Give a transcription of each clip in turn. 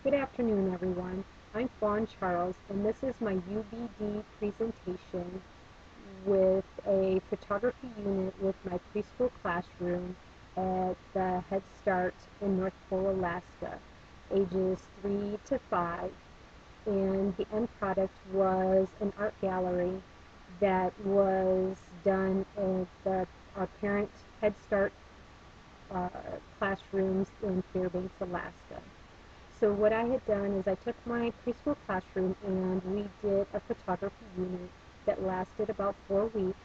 Good afternoon, everyone. I'm Fawn Charles, and this is my UBD presentation with a photography unit with my preschool classroom at the Head Start in North Pole, Alaska, ages 3 to 5. And the end product was an art gallery that was done at our parent Head Start uh, classrooms in Fairbanks, Alaska. So what I had done is I took my preschool classroom and we did a photography unit that lasted about 4 weeks.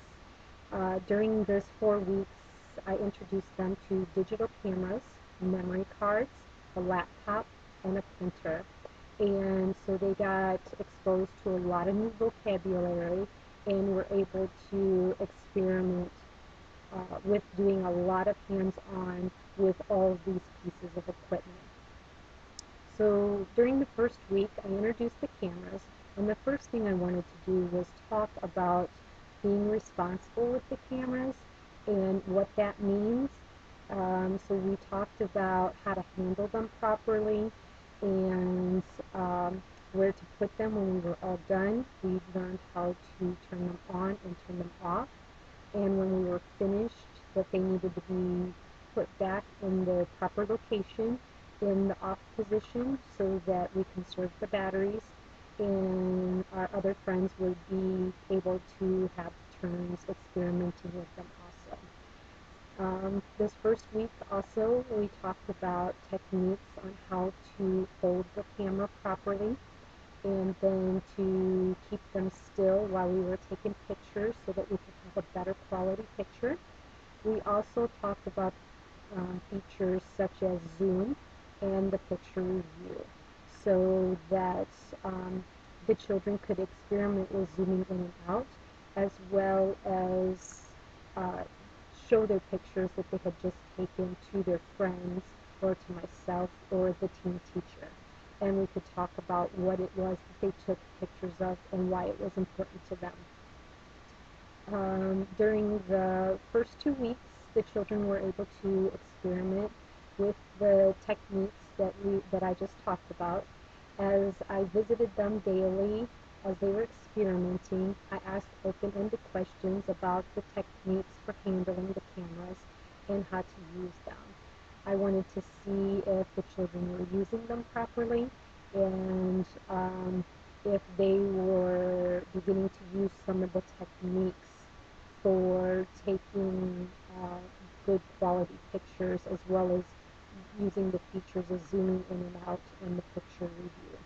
During those 4 weeks, I introduced them to digital cameras, memory cards, a laptop, and a printer. And so they got exposed to a lot of new vocabulary and were able to experiment with doing a lot of hands-on with all of these pieces of equipment. So during the first week, I introduced the cameras, and the first thing I wanted to do was talk about being responsible with the cameras and what that means. So we talked about how to handle them properly and where to put them when we were all done. We learned how to turn them on and turn them off. And when we were finished, that they needed to be put back in the proper location in the off position so that we conserve the batteries and our other friends would be able to have turns experimenting with them also. This first week also we talked about techniques on how to hold the camera properly and then to keep them still while we were taking pictures so that we could have a better quality picture. We also talked about features such as zoom and the picture review so that the children could experiment with zooming in and out as well as uh, show their pictures that they had just taken to their friends or to myself or the team teacher. And we could talk about what it was that they took pictures of and why it was important to them. During the first 2 weeks, the children were able to experiment with the techniques that I just talked about. As I visited them daily, as they were experimenting, I asked open-ended questions about the techniques for handling the cameras and how to use them. I wanted to see if the children were using them properly and if they were beginning to use some of the techniques for taking good quality pictures as well as using the features of zooming in and out and the picture review.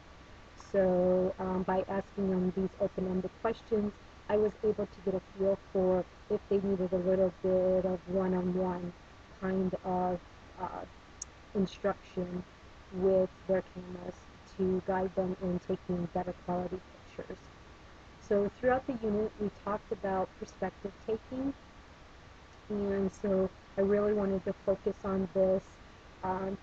So by asking them these open-ended questions, I was able to get a feel for if they needed a little bit of one-on-one kind of uh, instruction with their cameras to guide them in taking better quality pictures. So throughout the unit, we talked about perspective taking, and so I really wanted to focus on this,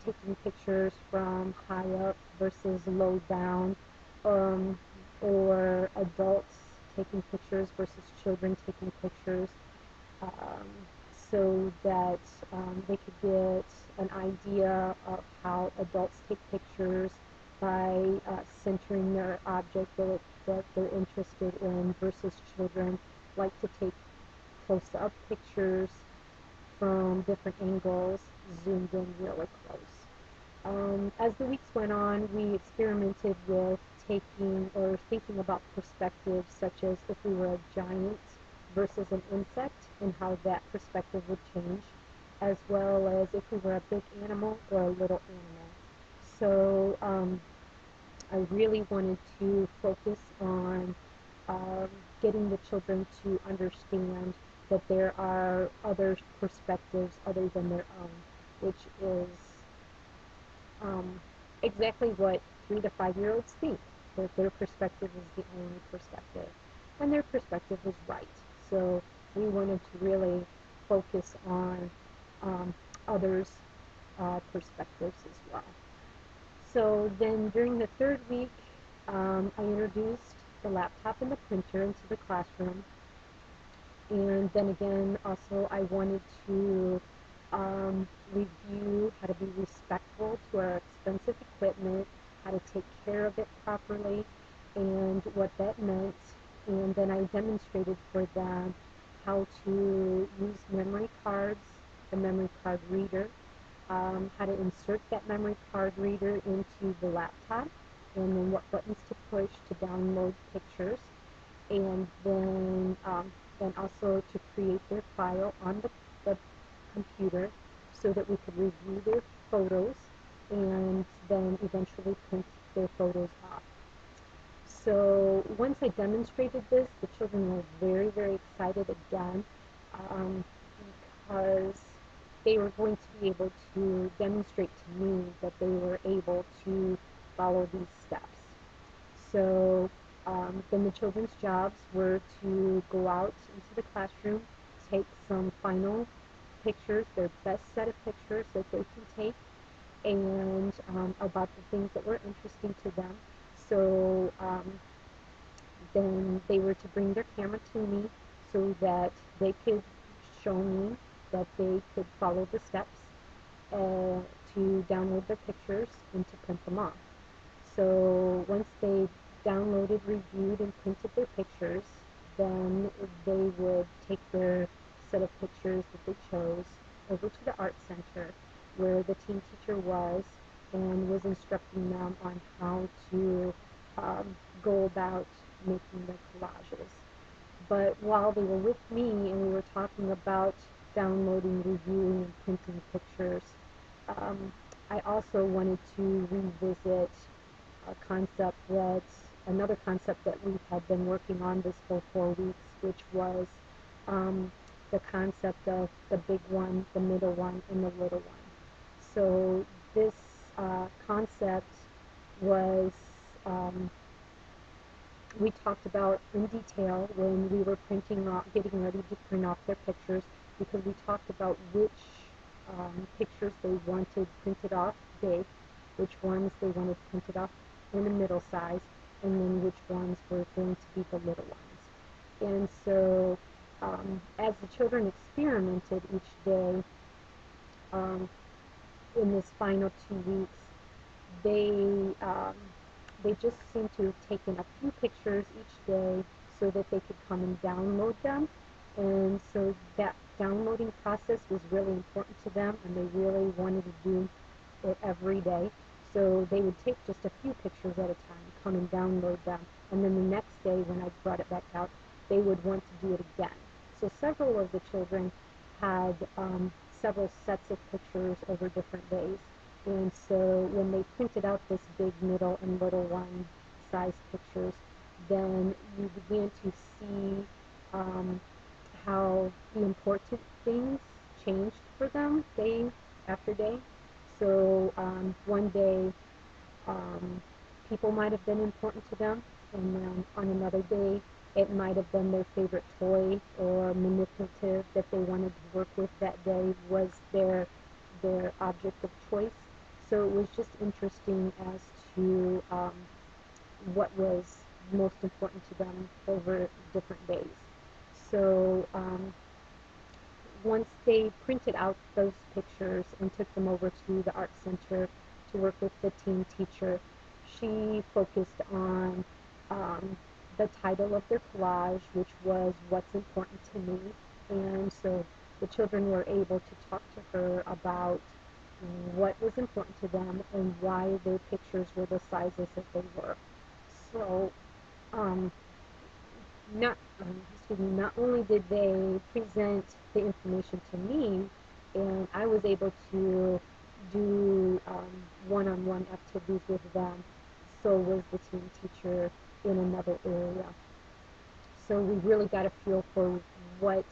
taking pictures from high up versus low down, or adults taking pictures versus children taking pictures, um, so that they could get an idea of how adults take pictures by centering their object that they're interested in versus children like to take close-up pictures from different angles, zoomed in really close. As the weeks went on, we experimented with taking or thinking about perspectives such as if we were a giant versus an insect and how that perspective would change, as well as if we were a big animal or a little animal. So I really wanted to focus on um, getting the children to understand that there are other perspectives other than their own, which is um, exactly what 3 to 5 year olds think, that their perspective is the only perspective, and their perspective is right. So we wanted to really focus on um, others' perspectives as well. So then during the third week, I introduced the laptop and the printer into the classroom. And then again, also I wanted to review how to be respectful to our expensive equipment, how to take care of it properly and what that meant. And then I demonstrated for them how to use memory cards, the memory card reader, how to insert that memory card reader into the laptop, and then what buttons to push to download pictures, and then and also to create their file on the computer so that we could review their photos and then eventually print their photos off. So once I demonstrated this, the children were very, very excited again, because they were going to be able to demonstrate to me that they were able to follow these steps. So then the children's jobs were to go out into the classroom, take some final pictures, their best set of pictures that they can take, and about the things that were interesting to them. So then they were to bring their camera to me so that they could show me that they could follow the steps to download their pictures and to print them off. So once they downloaded, reviewed, and printed their pictures, then they would take their set of pictures that they chose over to the art center where the team teacher was and was instructing them on how to go about making their collages. But while they were with me and we were talking about downloading, reviewing, and printing pictures, I also wanted to revisit another concept that we had been working on this whole 4 weeks, which was the concept of the big one, the middle one, and the little one. So this concept was we talked about in detail when we were getting ready to print off their pictures, because we talked about which pictures they wanted printed off big, which ones they wanted printed off in the middle size, and then which ones were going to be the little ones. And so as the children experimented each day in this final 2 weeks, they they just seemed to have taken a few pictures each day so that they could come and download them. And so that downloading process was really important to them, and they really wanted to do it every day. So they would take just a few pictures at a time, come and download them, and then the next day when I brought it back out, they would want to do it again. So several of the children had several sets of pictures over different days. And so when they printed out this big, middle, and little one size pictures, then you began to see how the important things changed for them day after day. So one day people might have been important to them, and then on another day it might have been their favorite toy or manipulative that they wanted to work with that day was their object of choice. So it was just interesting as to what was most important to them over different days. So once they printed out those pictures and took them over to the art center to work with the team teacher, she focused on the title of their collage, which was What's Important to Me. And so the children were able to talk to her about what was important to them and why their pictures were the sizes that they were. So not only did they present the information to me, and I was able to do one-on-one activities with them, so was the team teacher in another area. So we really got a feel for what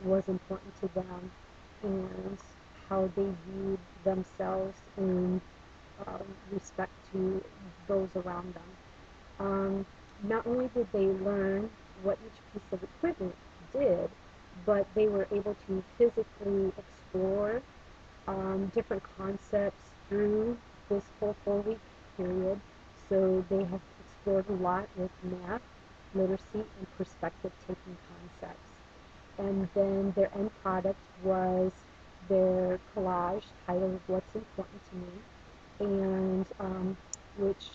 was important to them and how they viewed themselves in respect to those around them. Not only did they learn what each piece of equipment did, but they were able to physically explore different concepts through this whole 4 week period. So they have explored a lot with math, literacy, and perspective taking concepts. And then their end product was their collage titled What's Important to Me. And which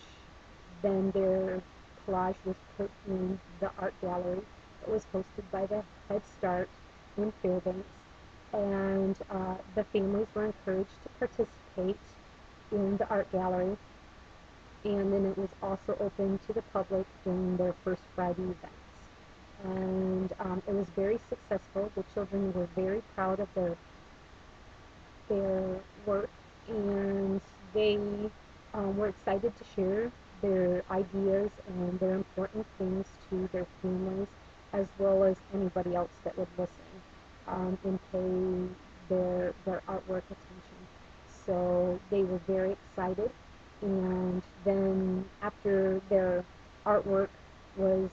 then their collage was put in the art gallery that was hosted by the Head Start in Fairbanks. And the families were encouraged to participate in the art gallery, and then it was also open to the public during their first Friday events. And it was very successful. The children were very proud of their work, and they were excited to share their ideas and their important things to their families, as well as anybody else that would listen, and pay their artwork attention. So they were very excited, and then after their artwork was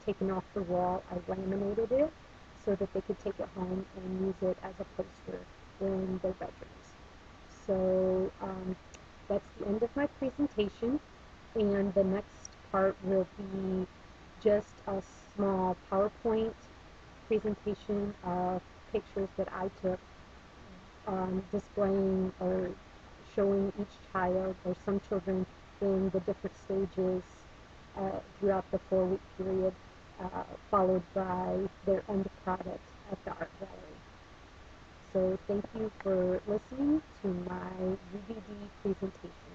taken off the wall, I laminated it so that they could take it home and use it as a poster in their bedrooms. So that's the end of my presentation, and the next part will be just a small PowerPoint presentation of pictures that I took, displaying or showing each child or some children in the different stages throughout the 4-week period, followed by their end product at the art gallery. So thank you for listening to my UBD presentation.